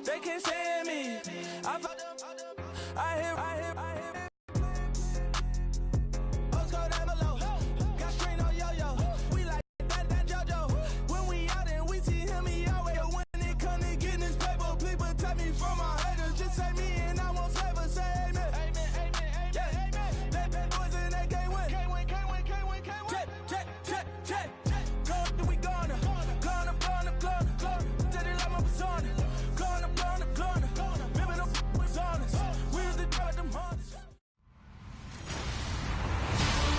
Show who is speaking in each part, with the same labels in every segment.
Speaker 1: They can't stand me. I hear. Let's go down below. Got strain on yo-yo. We like that JoJo. When we out and we see him, he always. When it come to getting this paper, people take me from my haters. Just say me and I want flavor. Say amen. Yeah. They bad boys and they can't win. Check. Go, we gonna. Steady like my persona. Gonna. Ripping up was honest. We was the drug them hunters.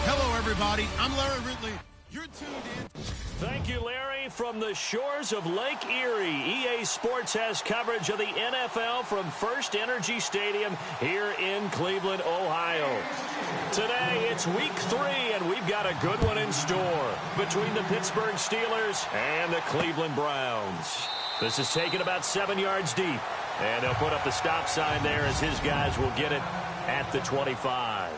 Speaker 2: Hello, everybody. I'm Larry Ridley. You're tuned in.
Speaker 3: Thank you, Larry. From the shores of Lake Erie, EA Sports has coverage of the NFL from First Energy Stadium here in Cleveland, Ohio. Today, it's week 3, and we've got a good one in store between the Pittsburgh Steelers and the Cleveland Browns. This is taken about 7 yards deep, and he'll put up the stop sign there as his guys will get it at the 25.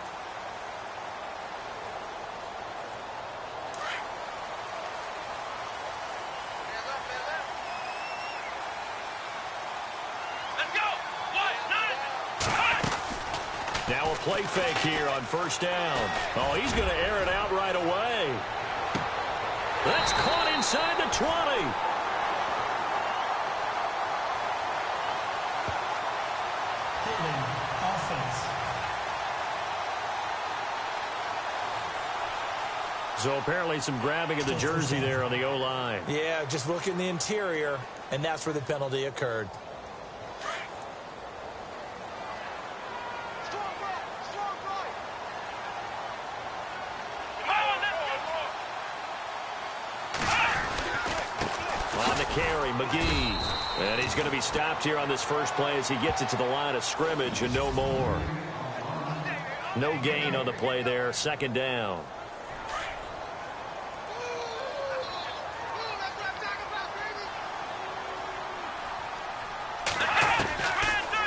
Speaker 3: Now a play fake here on first down. Oh, he's going to air it out right away. That's caught inside the 20. So apparently some grabbing of the jersey there on the O-line.
Speaker 4: Yeah, just look in the interior, and that's where the penalty occurred.
Speaker 3: On the carry, McGee. And he's going to be stopped here on this first play as he gets it to the line of scrimmage and no more. No gain on the play there, second down.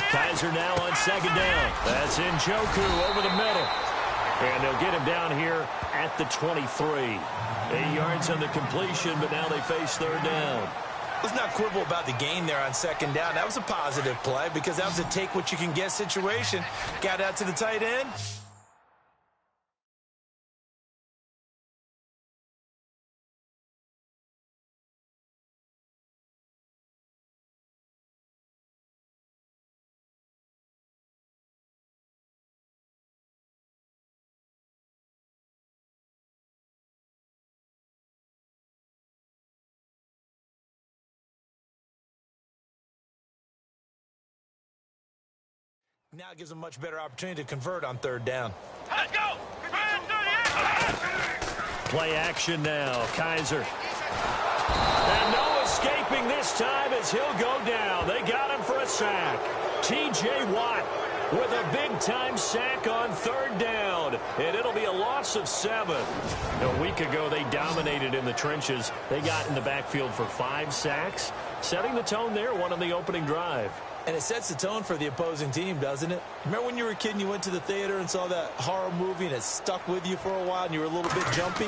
Speaker 3: Kaiser now on second down. That's Njoku over the middle. And they'll get him down here at the 23. 8 yards on the completion, but now they face third down.
Speaker 4: Let's not quibble about the gain there on second down. That was a positive play because that was a take-what-you-can-get situation. Got out to the tight end. Now it gives them a much better opportunity to convert on third down.
Speaker 5: Let's go!
Speaker 3: Play action now. Kaiser. And no escaping this time as he'll go down. They got him for a sack. T.J. Watt with a big-time sack on third down. And it'll be a loss of 7. A week ago, they dominated in the trenches. They got in the backfield for 5 sacks. Setting the tone there, one on the opening drive.
Speaker 4: And it sets the tone for the opposing team, doesn't it? Remember when you were a kid and you went to the theater and saw that horror movie and it stuck with you for a while and you were a little bit jumpy?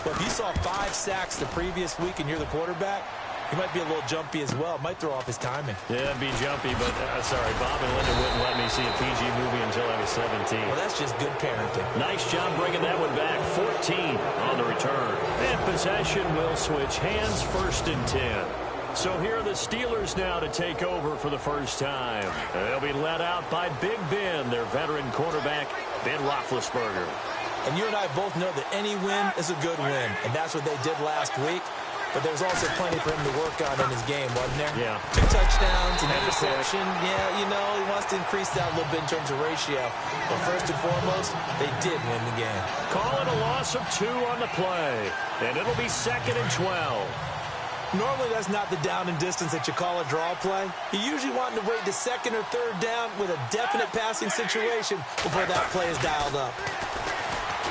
Speaker 4: Well, if you saw 5 sacks the previous week and you're the quarterback, he might be a little jumpy as well. Might throw off his timing.
Speaker 3: Yeah, it'd be jumpy, but sorry, Bob and Linda wouldn't let me see a PG movie until I was 17.
Speaker 4: Well, that's just good parenting.
Speaker 3: Nice job bringing that one back. 14 on the return. And possession will switch hands, first and 10. So here are the Steelers now to take over for the first time. They'll be led out by Big Ben, their veteran quarterback, Ben Roethlisberger.
Speaker 4: And you and I both know that any win is a good win, and that's what they did last week. But there's also plenty for him to work on in his game, wasn't there?
Speaker 3: Yeah.
Speaker 4: 2 touchdowns, an interception. Yeah, you know, he wants to increase that a little bit in terms of ratio. But first and foremost, they did win the game.
Speaker 3: Call it a loss of 2 on the play. And it'll be 2nd and 12.
Speaker 4: Normally, that's not the down and distance that you call a draw play. You usually want to wait to 2nd or 3rd down with a definite passing situation before that play is dialed up.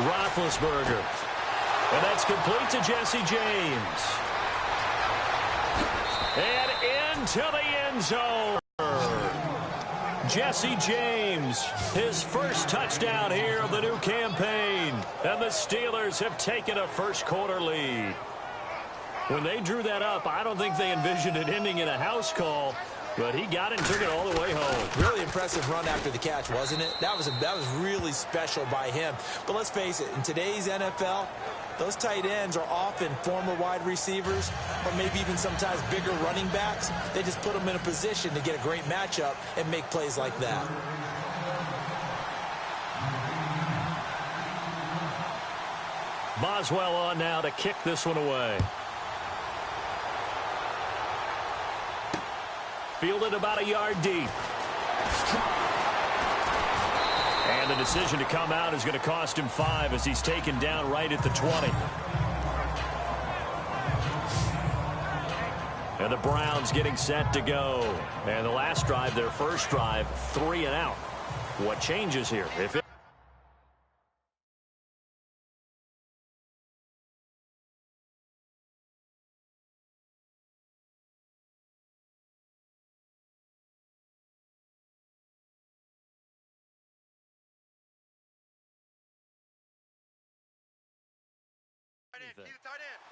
Speaker 3: Roethlisberger. And that's complete to Jesse James. And into the end zone. Jesse James, his first touchdown here of the new campaign. And the Steelers have taken a first-quarter lead. When they drew that up, I don't think they envisioned it ending in a house call. but he got it and took it all the way home.
Speaker 4: Really impressive run after the catch, wasn't it? That was really special by him. But let's face it, in today's NFL, those tight ends are often former wide receivers or maybe even sometimes bigger running backs. They just put them in a position to get a great matchup and make plays like that.
Speaker 3: Boswell on now to kick this one away. Fielded about a yard deep. And the decision to come out is going to cost him 5 as he's taken down right at the 20. And the Browns getting set to go. And the last drive, their first drive, 3 and out. What changes here? If it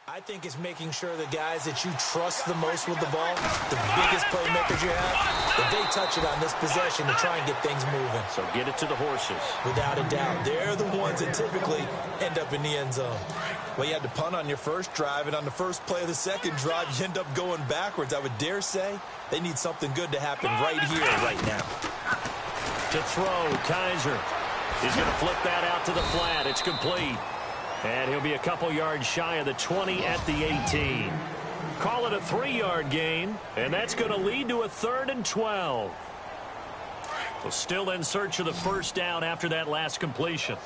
Speaker 4: I think it's making sure the guys that you trust the most with the ball, the biggest playmakers you have, that they touch it on this possession to try and get things moving.
Speaker 3: So get it to the horses.
Speaker 4: Without a doubt. They're the ones that typically end up in the end zone. Well, you had to punt on your first drive, and on the first play of the second drive, you end up going backwards. I would dare say they need something good to happen right here, right now.
Speaker 3: To throw, Kaiser is going to flip that out to the flat. It's complete. And he'll be a couple yards shy of the 20 at the 18. Call it a 3-yard gain, and that's going to lead to a 3rd and 12. Well, still in search of the first down after that last completion.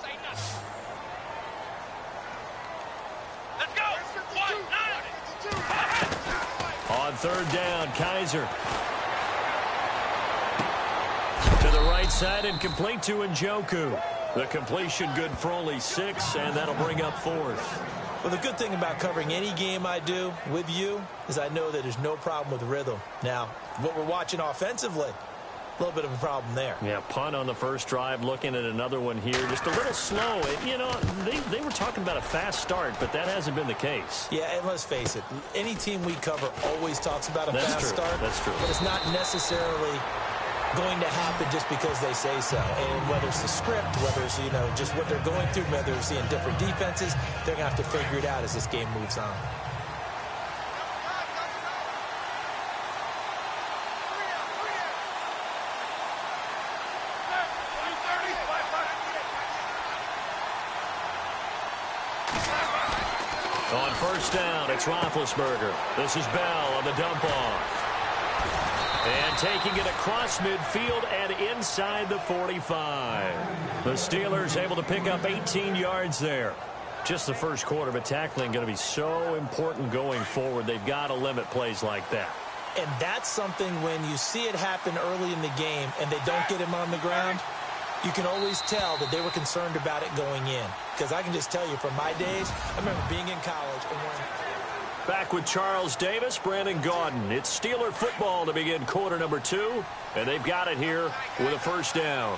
Speaker 1: Let's go. 1, 9.
Speaker 3: On 3rd down, Kaiser. To the right side and complete to Njoku. The completion good for only 6, and that'll bring up 4th.
Speaker 4: Well, the good thing about covering any game I do with you is I know that there's no problem with rhythm. Now, what we're watching offensively, a little bit of a problem there.
Speaker 3: Yeah, punt on the first drive, looking at another one here. Just a little slow. You know, they were talking about a fast start, but that hasn't been the case.
Speaker 4: Yeah, and let's face it, any team we cover always talks about a fast start.
Speaker 3: That's true.
Speaker 4: But it's not necessarily going to happen just because they say so. And whether it's the script, whether it's, you know, just what they're going through, whether it's seeing different defenses, they're going to have to figure it out as this game moves on.
Speaker 3: On first down, it's Roethlisberger. This is Bell on the dump-off. And taking it across midfield and inside the 45. The Steelers able to pick up 18 yards there. Just the first quarter, but tackling going to be so important going forward. They've got to limit plays like that.
Speaker 4: And that's something when you see it happen early in the game and they don't get him on the ground, you can always tell that they were concerned about it going in. Because I can just tell you from my days, I remember being in college and when...
Speaker 3: Back with Charles Davis, Brandon Gaudin. It's Steeler football to begin quarter number 2, and they've got it here with a first down.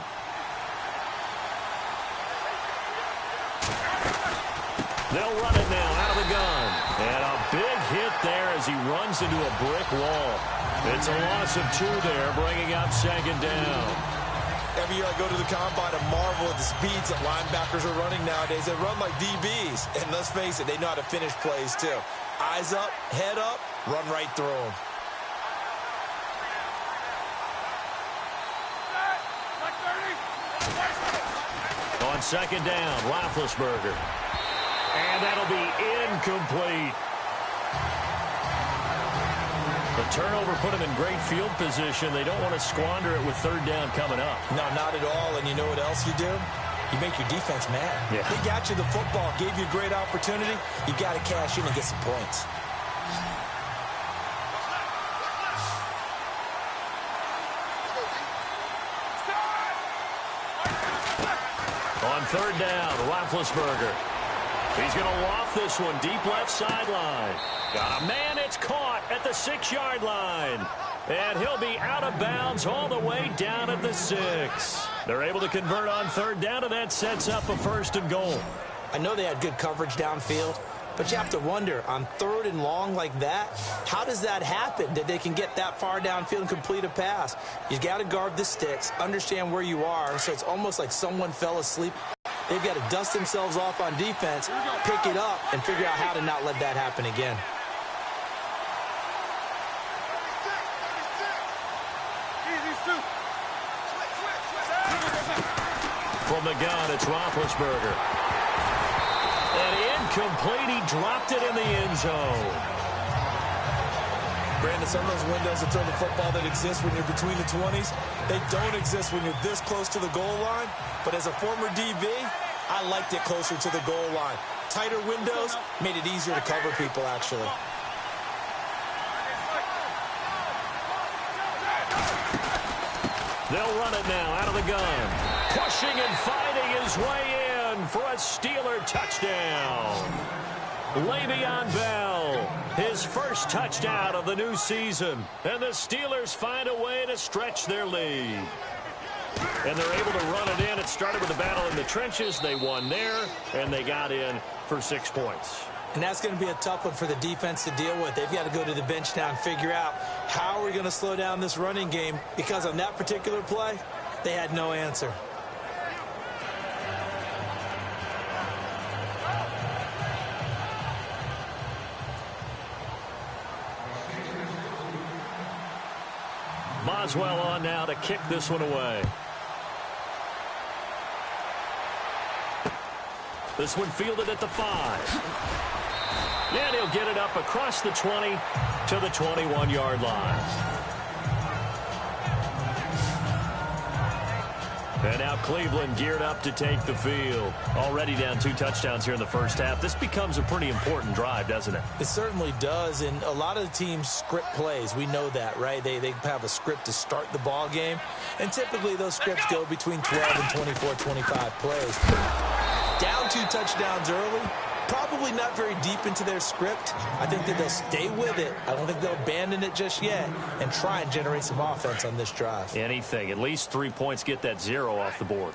Speaker 3: They'll run it now out of the gun. And a big hit there as he runs into a brick wall. It's a loss of 2 there, bringing up 2nd down.
Speaker 4: Every year I go to the combine and marvel at the speeds that linebackers are running nowadays. They run like DBs. And let's face it, they know how to finish plays too. Eyes up, head up, run right through them.
Speaker 3: On 2nd down, Roethlisberger. And that'll be incomplete. The turnover put them in great field position. They don't want to squander it with 3rd down coming up.
Speaker 4: No, not at all. And you know what else you do? You make your defense mad.
Speaker 3: Yeah.
Speaker 4: They got you the football, gave you a great opportunity. You got to cash in and get some points.
Speaker 3: On 3rd down, Roethlisberger. He's going to loft this one deep left sideline. Got a man, it's caught at the 6-yard line. And he'll be out of bounds all the way down at the 6. They're able to convert on 3rd down, and that sets up a 1st and goal.
Speaker 4: I know they had good coverage downfield, But you have to wonder, on 3rd and long like that, how does that happen, that they can get that far downfield and complete a pass? You got to guard the sticks, understand where you are, so it's almost like someone fell asleep. They've got to dust themselves off on defense, pick it up, and figure out how to not let that happen again.
Speaker 3: From the gun, it's Roethlisberger. And incomplete. He dropped it in the end zone.
Speaker 4: Brandon, some of those windows to throw the football that exist when you're between the 20s, they don't exist when you're this close to the goal line. But as a former DB, I liked it closer to the goal line. Tighter windows made it easier to cover people, actually.
Speaker 3: They'll run it now out of the gun. Pushing and fighting his way in for a Steeler touchdown. Le'Veon Bell, his first touchdown of the new season. And the Steelers find a way to stretch their lead. And they're able to run it in. It started with a battle in the trenches. They won there, and they got in for 6 points.
Speaker 4: And that's going to be a tough one for the defense to deal with. They've got to go to the bench now and figure out how are we going to slow down this running game, because on that particular play, they had no answer.
Speaker 3: Boswell on now to kick this one away. This one fielded at the 5. And he'll get it up across the 20 to the 21-yard line. And now Cleveland geared up to take the field. Already down 2 touchdowns here in the first half. This becomes a pretty important drive, doesn't it?
Speaker 4: It certainly does, and a lot of the teams script plays. We know that, right? They have a script to start the ball game, and typically those scripts go between 12 and 24, 25 plays. Down 2 touchdowns early, probably not very deep into their script. I think that they'll stay with it. I don't think they'll abandon it just yet and try and generate some offense on this drive.
Speaker 3: Anything. At least 3 points, get that 0 off the board.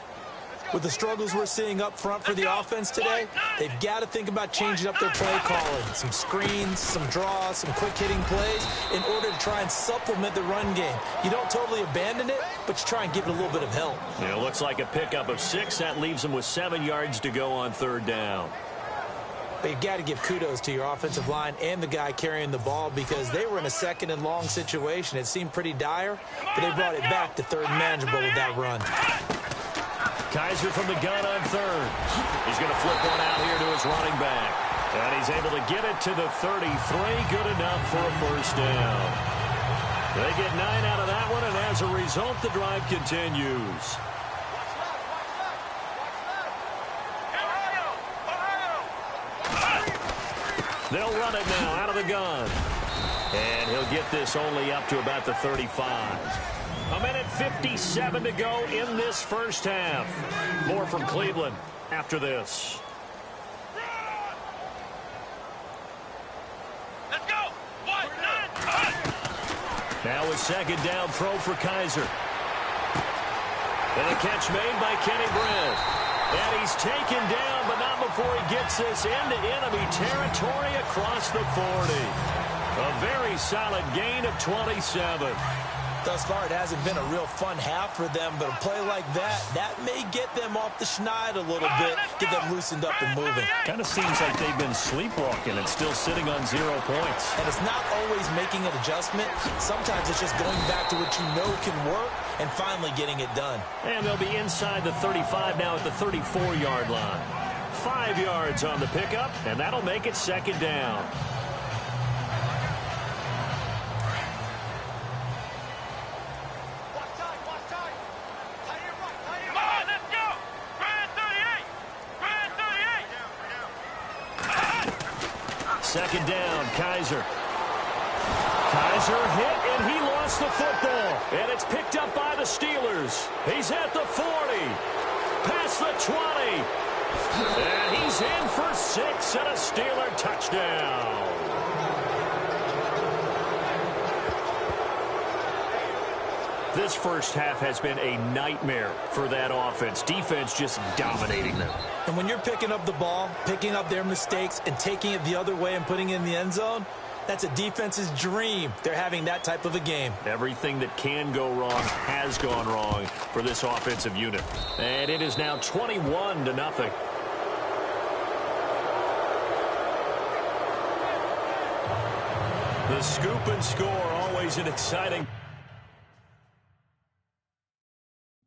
Speaker 4: With the struggles we're seeing up front for the offense today, they've got to think about changing up their play calling. Some screens, some draws, some quick-hitting plays in order to try and supplement the run game. You don't totally abandon it, but you try and give it a little bit of help.
Speaker 3: It looks like a pickup of 6. That leaves them with 7 yards to go on 3rd down.
Speaker 4: But you've got to give kudos to your offensive line and the guy carrying the ball, because they were in a 2nd and long situation. It seemed pretty dire, but they brought it back to 3rd and manageable with that run.
Speaker 3: Kaiser from the gun on 3rd. He's going to flip one out here to his running back. And he's able to get it to the 33. Good enough for a first down. They get 9 out of that one, and as a result, the drive continues. They'll run it now out of the gun. And he'll get this only up to about the 35. A minute 57 to go in this first half. More from Cleveland after this.
Speaker 1: Let's go. 1, 9, 5.
Speaker 3: Now a 2nd down throw for Kaiser. And a catch made by Kenny Britt. And he's taken down, but not before he gets this into enemy territory across the 40. A very solid gain of 27.
Speaker 4: Thus far, it hasn't been a real fun half for them, but a play like that may get them off the schneid a little bit, get them loosened up and moving.
Speaker 3: Kind of seems like they've been sleepwalking and still sitting on 0 points.
Speaker 4: And it's not always making an adjustment. Sometimes it's just going back to what you know can work and finally getting it done. And
Speaker 3: they'll be inside the 35 now at the 34-yard line. 5 yards on the pickup, and that'll make it 2nd down. Second down, Kaiser. Kaiser hit, and he lost the football. And it's picked up by the Steelers. He's at the 40. Past the 20. And he's in for 6 and a Steeler touchdown. This first half has been a nightmare for that offense. Defense just dominating them.
Speaker 4: And when you're picking up the ball, picking up their mistakes, and taking it the other way and putting it in the end zone, that's a defense's dream. They're having that type of a game.
Speaker 3: Everything that can go wrong has gone wrong for this offensive unit. And it is now 21-0. The scoop and score, always an exciting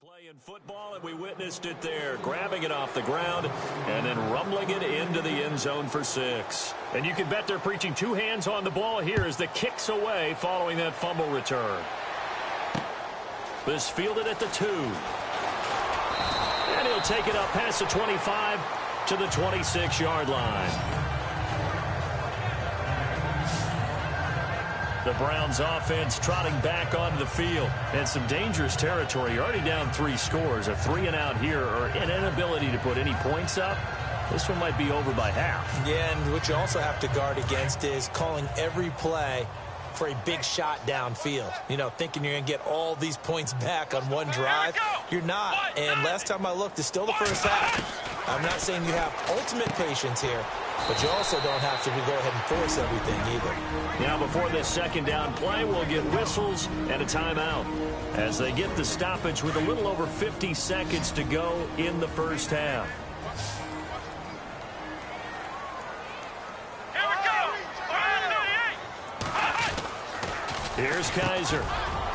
Speaker 3: play in football, and we witnessed it there, grabbing it off the ground and then rumbling it into the end zone for 6. And you can bet they're preaching 2 hands on the ball here as the kick's away following that fumble return. This fielded at the 2. And he'll take it up past the 25 to the 26-yard line. The Browns offense trotting back onto the field. And some dangerous territory. You're already down 3 scores. A 3-and-out here, or an inability to put any points up. This one might be over by half. Yeah, and what you also have to guard against is calling every play for a big shot downfield. You know, thinking you're going to get all these points back on one drive. You're not. And last time I looked, it's still the first half. I'm not saying you have ultimate patience here, but you also don't have to go ahead and force everything either. Now, before this second down play, we'll get whistles and a timeout as they get the stoppage with a little over 50 seconds to go in the first half. Here's Kaiser.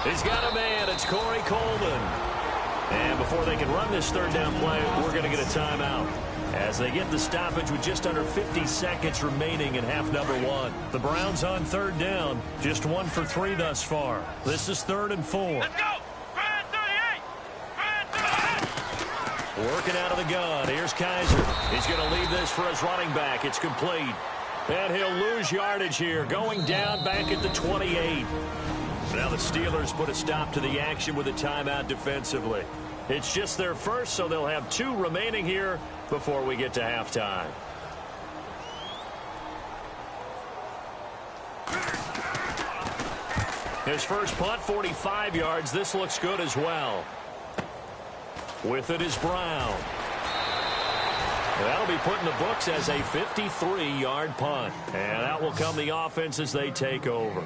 Speaker 3: He's got a man. It's Corey Coleman. And before they can run this third down play, we're going to get a timeout as they get the stoppage with just under 50 seconds remaining in half number 1. The Browns on third down, just 1 for 3 thus far. This is 3rd and 4.
Speaker 1: Let's go! Brand 38!
Speaker 3: Working out of the gun. Here's Kaiser. He's going to leave this for his running back. It's complete. And he'll lose yardage here, going down back at the 28. Now the Steelers put a stop to the action with a timeout defensively. It's just their first, so they'll have 2 remaining here before we get to halftime. His first punt, 45 yards. This looks good as well. With it is Brown. That'll be put in the books as a 53-yard punt. And out will come the offense as they take over.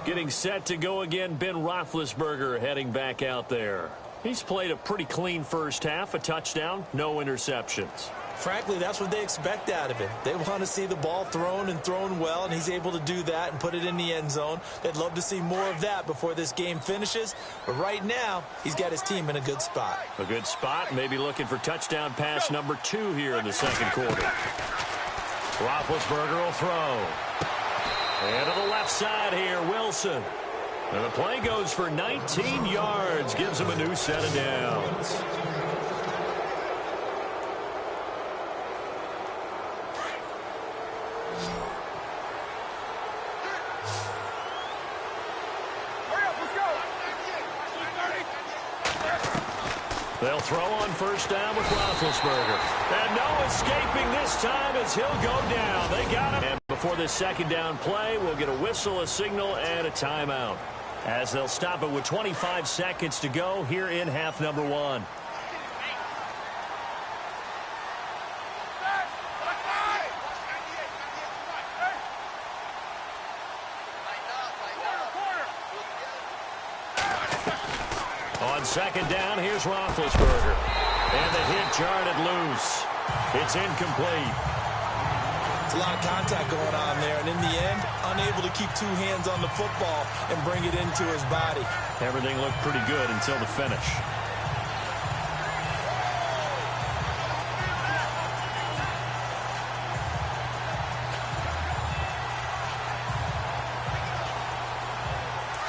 Speaker 3: Getting set to go again, Ben Roethlisberger heading back out there. He's played a pretty clean first half, a touchdown, no interceptions.
Speaker 4: Frankly, that's what they expect out of him. They want to see the ball thrown and thrown well, and he's able to do that and put it in the end zone. They'd love to see more of that before this game finishes. But right now, he's got his team in a good spot.
Speaker 3: A good spot, maybe looking for touchdown pass number 2 here in the second quarter. Roethlisberger will throw. And to the left side here, Wilson. And the play goes for 19 yards, gives him a new set of downs. They'll throw on first down with Roethlisberger. And no escaping this time as he'll go down. They got him. And before this second down play, we'll get a whistle, a signal, and a timeout, as they'll stop it with 25 seconds to go here in half number 1. On second down, here's Roethlisberger. And the hit jarred it loose. It's incomplete.
Speaker 4: It's a lot of contact going on there, and in the end, unable to keep 2 hands on the football and bring it into his body.
Speaker 3: Everything looked pretty good until the finish.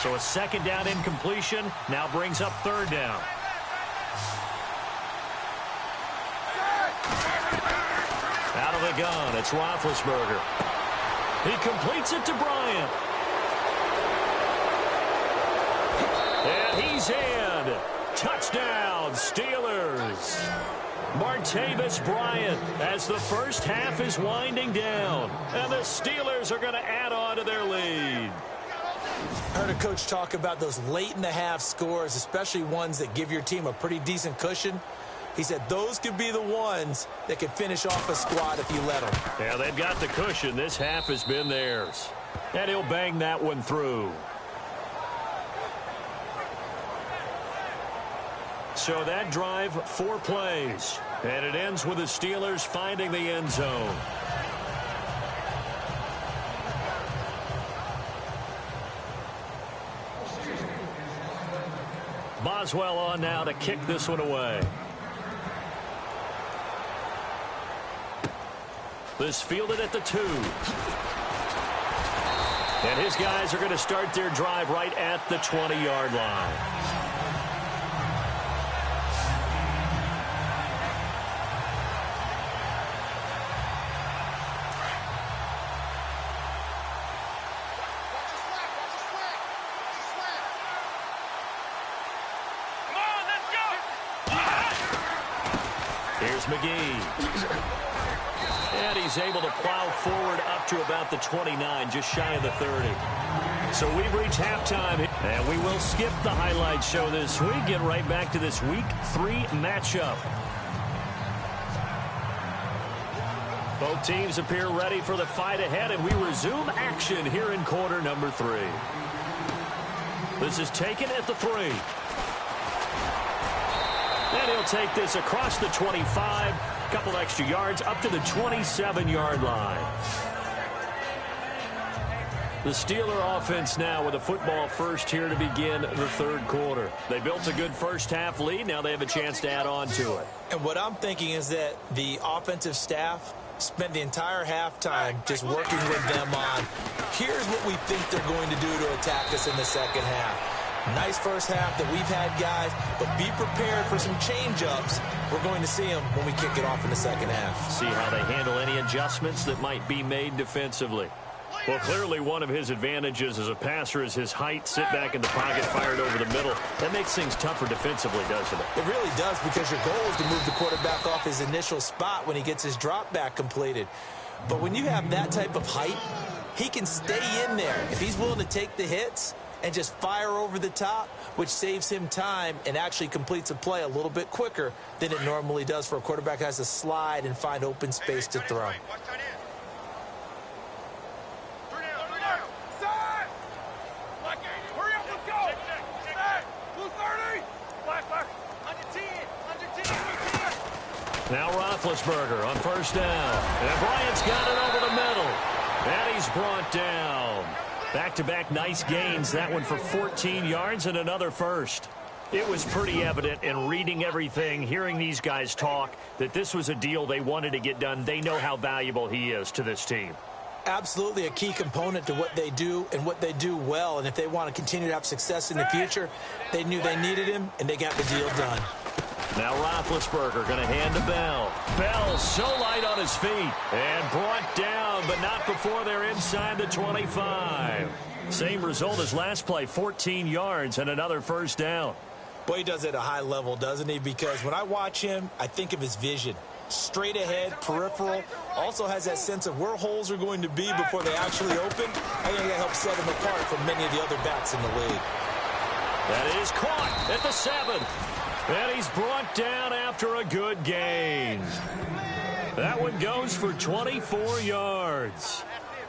Speaker 3: So a second down incompletion now brings up third down. Out of the gun, it's Roethlisberger. He completes it to Bryant. And he's in. Touchdown, Steelers. Martavis Bryant as the first half is winding down. And the Steelers are going to add on to their lead.
Speaker 4: I heard a coach talk about those late-in-the-half scores, especially ones that give your team a pretty decent cushion. He said those could be the ones that could finish off a squad if you let them.
Speaker 3: Yeah, they've got the cushion. This half has been theirs. And he'll bang that one through. So that drive, 4 plays. And it ends with the Steelers finding the end zone. Boswell on now to kick this one away. This fielded at the 2. And his guys are going to start their drive right at the 20-yard line. Here's McGee. And he's able to plow forward up to about the 29, just shy of the 30. So we've reached halftime, and we will skip the highlight show this week. Get right back to this Week 3 matchup. Both teams appear ready for the fight ahead, and we resume action here in quarter number 3. This is taken at the 3. And he'll take this across the 25. Couple extra yards up to the 27-yard line. The Steeler offense now with a football first here to begin the third quarter. They built a good first-half lead. Now they have a chance to add on to it.
Speaker 4: And what I'm thinking is that the offensive staff spent the entire halftime just working with them on, here's what we think they're going to do to attack us in the second half. Nice first half that we've had, guys, but be prepared for some change-ups. We're going to see them when we kick it off in the second half.
Speaker 3: See how they handle any adjustments that might be made defensively. Well, clearly one of his advantages as a passer is his height. Sit back in the pocket, fired over the middle. That makes things tougher defensively, doesn't it?
Speaker 4: It really does, because your goal is to move the quarterback off his initial spot when he gets his drop back completed. But when you have that type of height, he can stay in there. If he's willing to take the hits and just fire over the top, which saves him time and actually completes a play a little bit quicker than it normally does for a quarterback who has to slide and find open space to throw.
Speaker 3: Now Roethlisberger on first down. And Bryant's got it over the middle. And he's brought down. Back-to-back nice gains. That one for 14 yards and another first. It was pretty evident in reading everything, hearing these guys talk, that this was a deal they wanted to get done. They know how valuable he is to this team.
Speaker 4: Absolutely a key component to what they do and what they do well. And if they want to continue to have success in the future, they knew they needed him, and they got the deal done.
Speaker 3: Now Roethlisberger going to hand to Bell. Bell so light on his feet and brought down, but not before they're inside the 25. Same result as last play, 14 yards and another first down.
Speaker 4: Boy, he does it at a high level, doesn't he? Because when I watch him, I think of his vision. Straight ahead, peripheral, also has that sense of where holes are going to be before they actually open. I think that helps set him apart from many of the other backs in the league.
Speaker 3: That is caught at the 7. And he's brought down after a good gain. That one goes for 24 yards.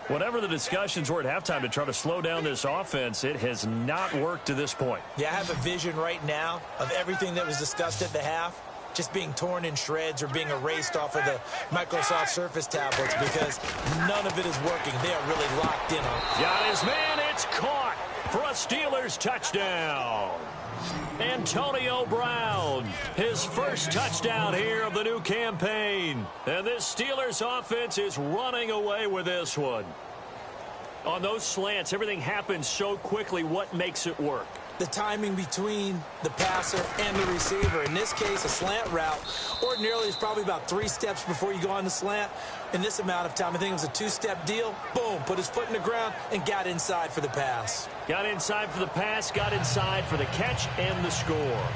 Speaker 3: Whatever the discussions were at halftime to try to slow down this offense, it has not worked to this point.
Speaker 4: Yeah, I have a vision right now of everything that was discussed at the half just being torn in shreds or being erased off of the Microsoft Surface tablets, because none of it is working. They are really locked in on it.
Speaker 3: Got his man. It's caught for a Steelers touchdown. Antonio Brown, his first touchdown here of the new campaign. And this Steelers offense is running away with this one. On those slants, everything happens so quickly. What makes it work?
Speaker 4: The timing between the passer and the receiver. In this case, a slant route ordinarily is probably about 3 steps before you go on the slant. In this amount of time, I think it was a 2-step deal. Boom, put his foot in the ground and got inside for the pass.
Speaker 3: Got inside for the pass, got inside for the catch and the score.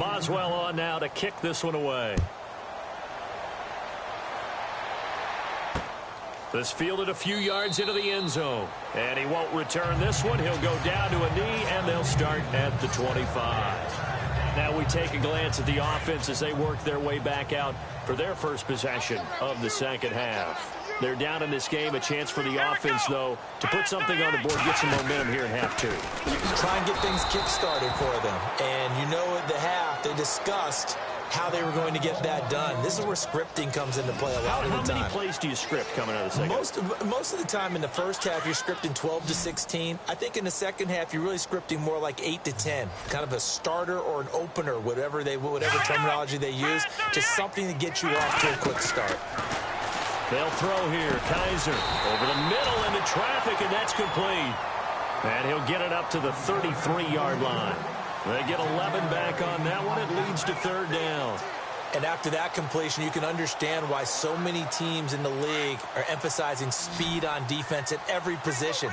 Speaker 3: Boswell on now to kick this one away. This fielded a few yards into the end zone. And he won't return this one. He'll go down to a knee, and they'll start at the 25. Now we take a glance at the offense as they work their way back out for their first possession of the second half. They're down in this game. A chance for the offense, though, to put something on the board, get some momentum here in half two.
Speaker 4: Try and get things kick-started for them. And you know at the half, they discussed how they were going to get that done. This is where scripting comes into play a lot of the time.
Speaker 3: How many plays do you script coming out of the second?
Speaker 4: Most of the time in the first half, you're scripting 12 to 16. I think in the second half, you're really scripting more like 8 to 10. Kind of a starter or an opener, whatever terminology they use, just something to get you off to a quick start.
Speaker 3: They'll throw here. Kaiser over the middle into traffic, and that's complete. And he'll get it up to the 33-yard line. They get 11 back on that one. It leads to third down.
Speaker 4: And after that completion, you can understand why so many teams in the league are emphasizing speed on defense at every position.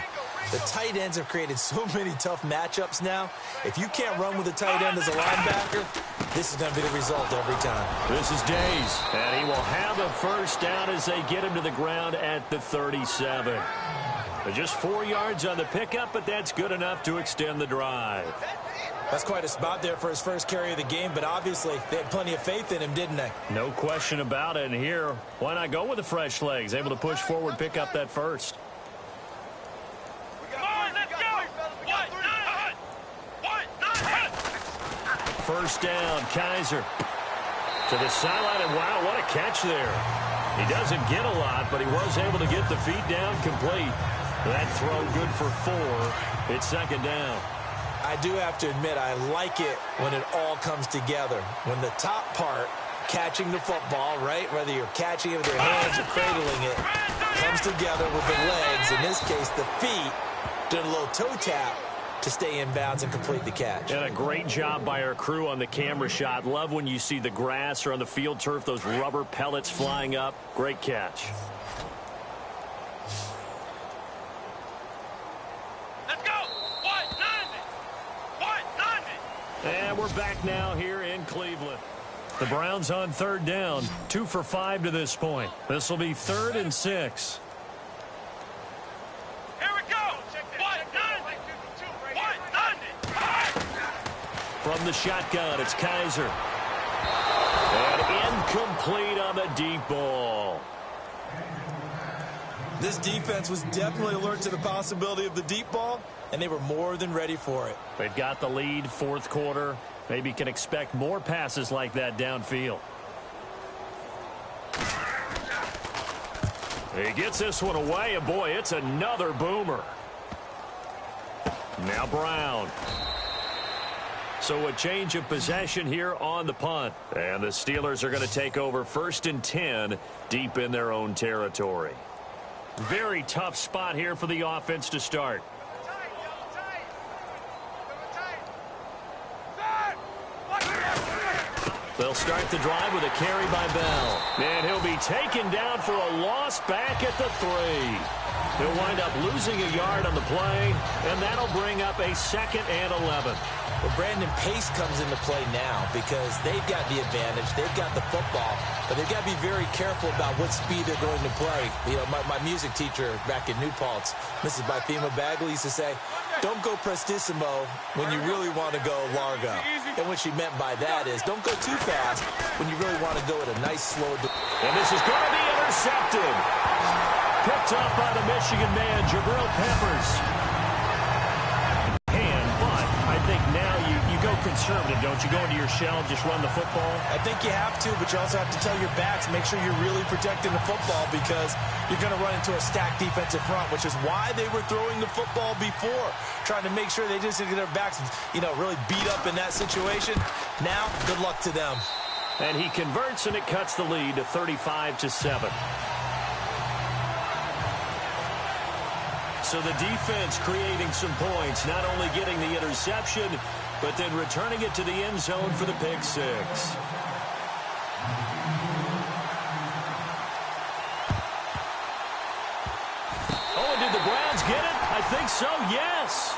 Speaker 4: The tight ends have created so many tough matchups now. If you can't run with a tight end as a linebacker, this is going to be the result every time.
Speaker 3: This is Days, and he will have a first down as they get him to the ground at the 37. Just 4 yards on the pickup, but that's good enough to extend the drive.
Speaker 4: That's quite a spot there for his first carry of the game, but obviously they had plenty of faith in him, didn't they?
Speaker 3: No question about it. And here, why not go with the fresh legs? Able to push forward, pick up that first. First down, Kaiser to the sideline, and wow, what a catch there. He doesn't get a lot, but he was able to get the feet down complete. That throw good for 4. It's second down.
Speaker 4: I do have to admit, I like it when it all comes together. When the top part, catching the football, right, whether you're catching it with your hands or cradling it, comes together with the legs, in this case the feet, doing a little toe tap to stay in bounds and complete the catch.
Speaker 3: And a great job by our crew on the camera shot. Love when you see the grass or on the field turf, those rubber pellets flying up. Great catch.
Speaker 5: Let's go.
Speaker 3: And we're back now here in Cleveland. The Browns on third down, 2 for 5 to this point. This will be 3rd and 6. From the shotgun, it's Kaiser. And incomplete on the deep ball.
Speaker 4: This defense was definitely alert to the possibility of the deep ball, and they were more than ready for it.
Speaker 3: They've got the lead, fourth quarter. Maybe can expect more passes like that downfield. He gets this one away, and boy, it's another boomer. Now Brown. So a change of possession here on the punt. And the Steelers are going to take over 1st and 10 deep in their own territory. Very tough spot here for the offense to start. They'll start the drive with a carry by Bell. And he'll be taken down for a loss back at the 3. He'll wind up losing a yard on the play, and that'll bring up a 2nd and 11.
Speaker 4: Well, Brandon, pace comes into play now because they've got the advantage. They've got the football, but they've got to be very careful about what speed they're going to play. You know, my music teacher back in New Paltz, Mrs. Bifema Bagley, used to say, don't go prestissimo when you really want to go largo. And what she meant by that is don't go too fast when you really want to go at a nice, slow...
Speaker 3: And this is going to be intercepted. Picked up by the Michigan man, Jabril Peppers. But I think now you go conservative, don't you? Go into your shell, just run the football.
Speaker 4: I think you have to, but you also have to tell your backs, make sure you're really protecting the football because you're going to run into a stacked defensive front, which is why they were throwing the football before, trying to make sure they just get their backs, really beat up in that situation. Now, good luck to them.
Speaker 3: And he converts, and it cuts the lead to 35-7. So the defense creating some points, not only getting the interception, but then returning it to the end zone for the pick 6. Oh, and did the Browns get it? I think so, yes.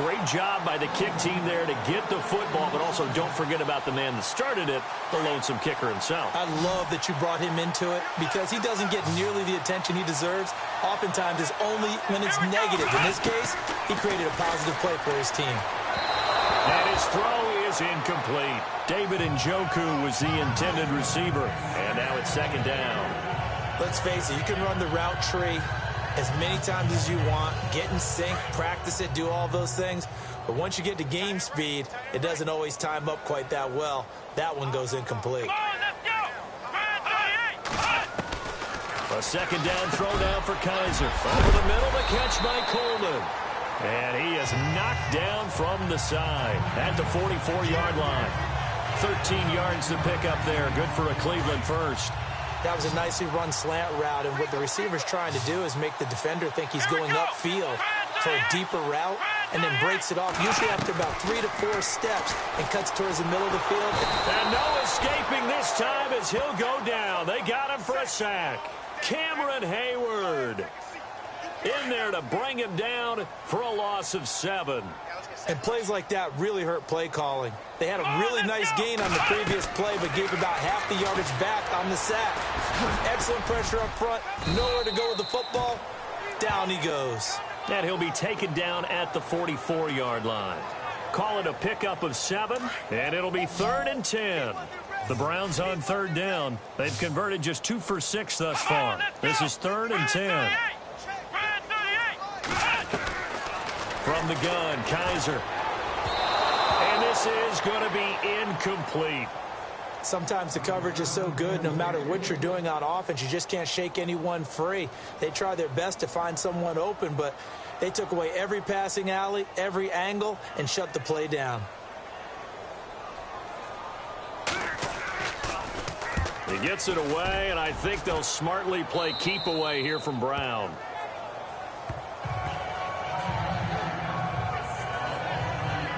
Speaker 3: Great job by the kick team there to get the football, but also don't forget about the man that started it, the lonesome kicker himself.
Speaker 4: I love that you brought him into it because he doesn't get nearly the attention he deserves. Oftentimes it's only when it's negative. In this case, he created a positive play for his team.
Speaker 3: And his throw is incomplete. David Njoku was the intended receiver. And now it's second down.
Speaker 4: Let's face it, you can run the route tree as many times as you want, get in sync, practice it, do all those things. But once you get to game speed, it doesn't always time up quite that well. That one goes incomplete.
Speaker 3: A second down throw down for Kaiser. Over the middle, the catch by Coleman. And he is knocked down from the side at the 44-yard line. 13 yards to pick up there. Good for a Cleveland first.
Speaker 4: That was a nicely run slant route, and what the receiver's trying to do is make the defender think he's going upfield for a deeper route, and then breaks it off, usually after about 3 to 4 steps, and cuts towards the middle of the field.
Speaker 3: And no escaping this time as he'll go down. They got him for a sack. Cameron Hayward in there to bring him down for a loss of 7.
Speaker 4: And plays like that really hurt play calling. They had a really nice gain on the previous play, but gave about half the yardage back on the sack. Excellent pressure up front. Nowhere to go with the football. Down he goes.
Speaker 3: And he'll be taken down at the 44-yard line. Call it a pickup of 7, and it'll be 3rd and 10. The Browns on 3rd down. They've converted just 2 for 6 thus far. This is 3rd and 10. From the gun, Kaiser. And this is going to be incomplete.
Speaker 4: Sometimes the coverage is so good, no matter what you're doing on offense, you just can't shake anyone free. They try their best to find someone open, but they took away every passing alley, every angle, and shut the play down.
Speaker 3: He gets it away, and I think they'll smartly play keep away here from Brown.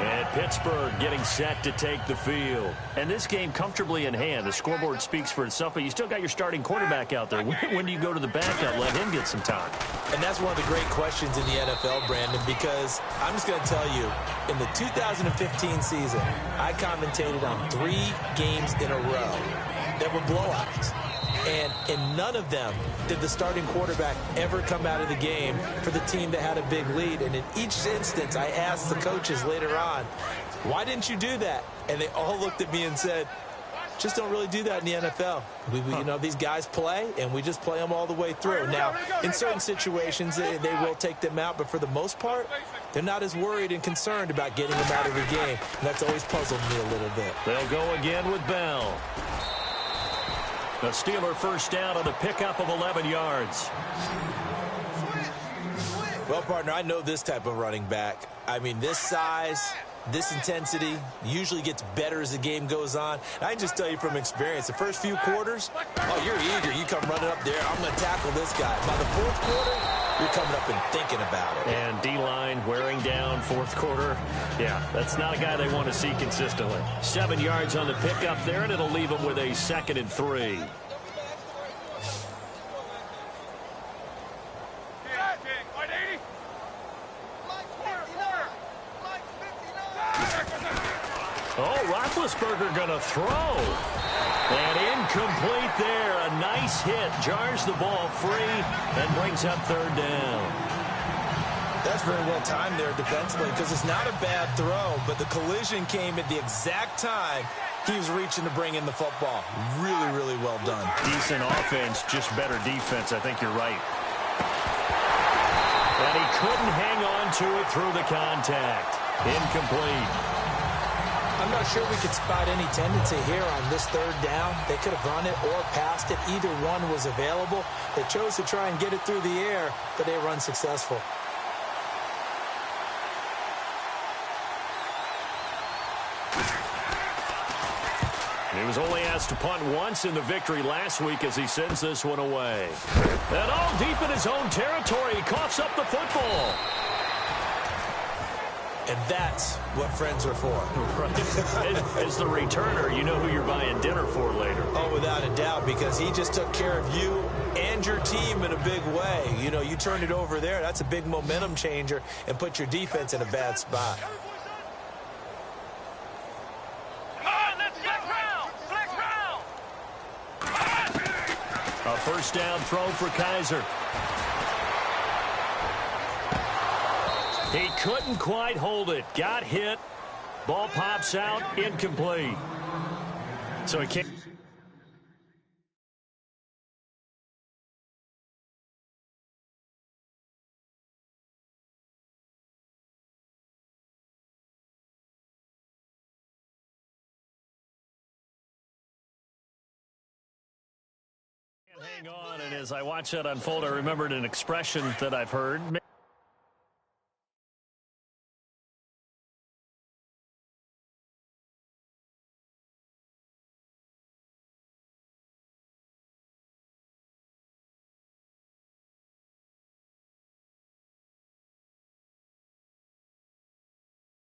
Speaker 3: And Pittsburgh getting set to take the field. And this game comfortably in hand. The scoreboard speaks for itself, but you still got your starting quarterback out there. When do you go to the backup, let him get some time?
Speaker 4: And that's one of the great questions in the NFL, Brandon, because I'm just going to tell you, in the 2015 season, I commentated on 3 games in a row that were blowouts. And in none of them did the starting quarterback ever come out of the game for the team that had a big lead. And in each instance, I asked the coaches later on, why didn't you do that? And they all looked at me and said, just don't really do that in the NFL. You know, these guys play, and we just play them all the way through. Now, in certain situations, they will take them out, but for the most part, they're not as worried and concerned about getting them out of the game. And that's always puzzled me a little bit.
Speaker 3: They'll go again with Bell. The Steeler first down on a pickup of 11 yards.
Speaker 4: Well, partner, I know this type of running back. I mean, this size, this intensity usually gets better as the game goes on. And I can just tell you from experience, the first few quarters, oh, you're eager. You come running up there. I'm going to tackle this guy. By the 4th quarter, you're coming up and thinking about it.
Speaker 3: And D-line wearing down 4th quarter. Yeah, that's not a guy they want to see consistently. 7 yards on the pickup there, and it'll leave them with a 2nd and 3. Oh, Roethlisberger going to throw. And incomplete there. A nice hit. Jars the ball free and brings up 3rd down.
Speaker 4: That's very well timed there defensively because it's not a bad throw, but the collision came at the exact time he was reaching to bring in the football. Really, really well done.
Speaker 3: Decent offense, just better defense. I think you're right. And he couldn't hang on to it through the contact. Incomplete.
Speaker 4: I'm not sure we could spot any tendency here on this 3rd down. They could have run it or passed it. Either one was available. They chose to try and get it through the air, but they were unsuccessful.
Speaker 3: He was only asked to punt once in the victory last week as he sends this one away. And all deep in his own territory, he coughs up the football.
Speaker 4: And that's what friends are for.
Speaker 3: Right. As the returner, you know who you're buying dinner for later.
Speaker 4: Oh, without a doubt, because he just took care of you and your team in a big way. You know, you turned it over there. That's a big momentum changer and put your defense in a bad spot.
Speaker 3: A first down throw for Kaiser. He couldn't quite hold it. Got hit. Ball pops out. Incomplete. So he can't. Hang on, and as I watch that unfold, I remembered an expression that I've heard.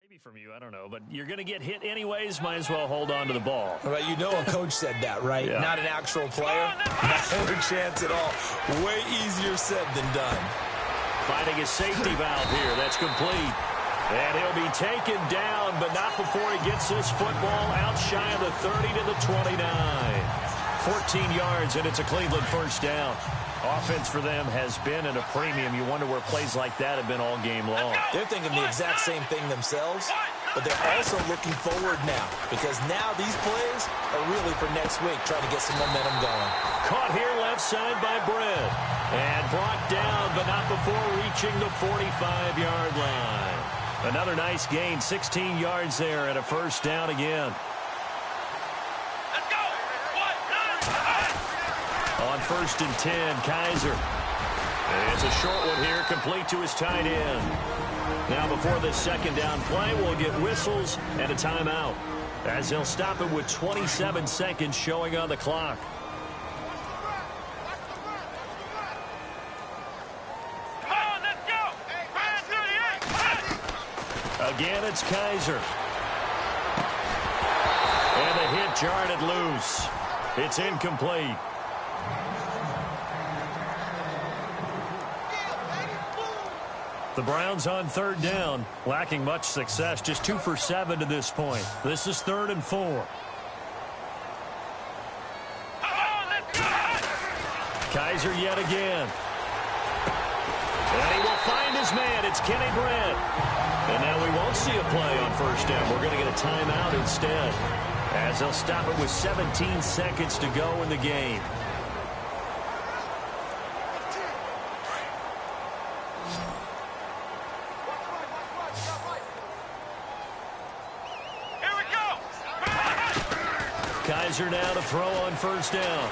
Speaker 3: Maybe from you, I don't know, but you're going to get hit anyways, might as well hold on to the ball.
Speaker 4: Well, you know a coach said that, right?
Speaker 3: Yeah.
Speaker 4: Not an actual player. Not a chance at all. Way easier said than done.
Speaker 3: Finding a safety valve here. That's complete. And he'll be taken down, but not before he gets this football out shy of the 30 to the 29. 14 yards, and it's a Cleveland first down. Offense for them has been at a premium. You wonder where plays like that have been all game long.
Speaker 4: They're thinking the exact same thing themselves, but they're also looking forward now because now these plays are really for next week, trying to get some momentum going.
Speaker 3: Caught here left side by Brett. And brought down, but not before reaching the 45-yard line. Another nice gain, 16 yards there and a first down again. On 1st and 10, Kaiser. It's a short one here, complete to his tight end. Now before this second down play, we'll get whistles and a timeout, as they'll stop it with 27 seconds showing on the clock. Again, it's Kaiser. And the hit jarred it loose. It's incomplete. The Browns on 3rd down, lacking much success, just 2 for 7 to this point. This is 3rd and 4. Kaiser yet again. And he will find his man. It's Kenny Brett. And now we won't see a play on 1st down. We're going to get a timeout instead, as they'll stop it with 17 seconds to go in the game. Kaiser now to throw on 1st down.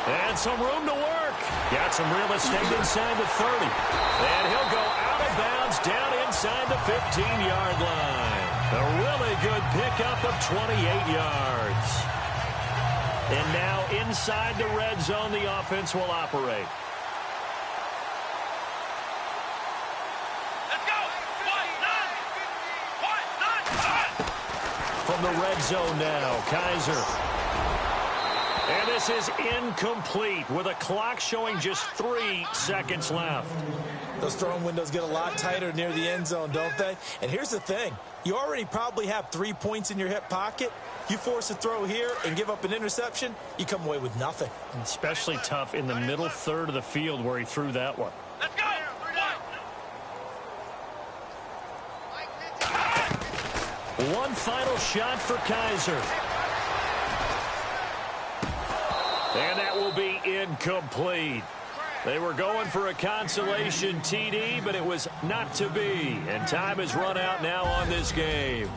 Speaker 3: And some room to work. Got some real estate inside the 30. And he'll go out of bounds down inside the 15-yard line. A really good pickup of 28 yards. And now inside the red zone, the offense will operate. From the red zone now, Kaiser. And this is incomplete with a clock showing just 3 seconds left.
Speaker 4: Those throwing windows get a lot tighter near the end zone, don't they? And here's the thing. You already probably have 3 points in your hip pocket. You force a throw here and give up an interception, you come away with nothing.
Speaker 3: Especially tough in the middle third of the field where he threw that one.
Speaker 1: Let's go!
Speaker 3: One final shot for Kaiser. And that will be incomplete. They were going for a consolation TD, but it was not to be. And time has run out now on this game.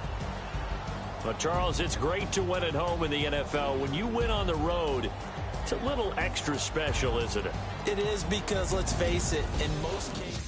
Speaker 3: But, Charles, it's great to win at home in the NFL. When you win on the road, it's a little extra special, isn't it?
Speaker 4: It is because, let's face it, in most cases...